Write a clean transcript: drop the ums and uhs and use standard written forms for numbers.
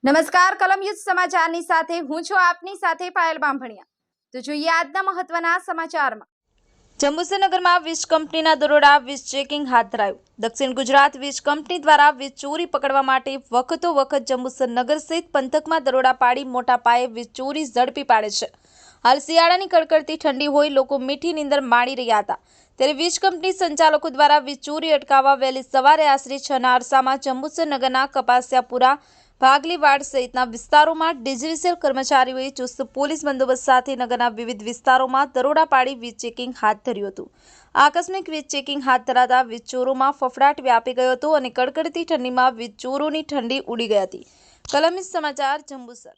નમસ્કાર કલમ યુદ્ધ સમાચારની સાથે હું છું આપની સાથે પાયલ બામભણિયા। તો જોઈએ આજના મહત્વના સમાચારમાં। જંબુસર નગરમાં વીજ કંપનીના દરોડા વીજ ચેકિંગ હાથ ધરાયું। દક્ષિણ ગુજરાત વીજ કંપની દ્વારા વીજ ચોરી પકડવા માટે વખતો વખત જંબુસર નગર સહિત પંથકમાં દરોડા પાડી મોટા પાયે વીજ ચોરી ઝડપી પાડે છે। હાલ શિયાળાની કડકડતી ઠંડી હોય લોકો મીઠી નીંદર માણી રહ્યા હતા, ત્યારે વીજ કંપની સંચાલકો દ્વારા વીજ ચોરી અટકાવવા વહેલી સવારે આશરે 6ના અરસામાં જંબુસર નગરના કપાસિયાપુરા, ભાગલીવાડ સહિતના વિસ્તારોમાં ડિજિટલ કર્મચારીઓએ ચુસ્ત પોલીસ બંદોબસ્ત સાથે નગરના વિવિધ વિસ્તારોમાં દરોડા પાડી વીજ ચેકિંગ હાથ ધર્યું હતું। આકસ્મિક વીજ ચેકિંગ હાથ ધરાતા વીજ ચોરોમાં ફફડાટ વ્યાપી ગયો હતો અને કડકડતી ઠંડીમાં વીજ ચોરોની ઠંડી ઉડી ગઈ હતી। કલમ સમાચાર જંબુસર।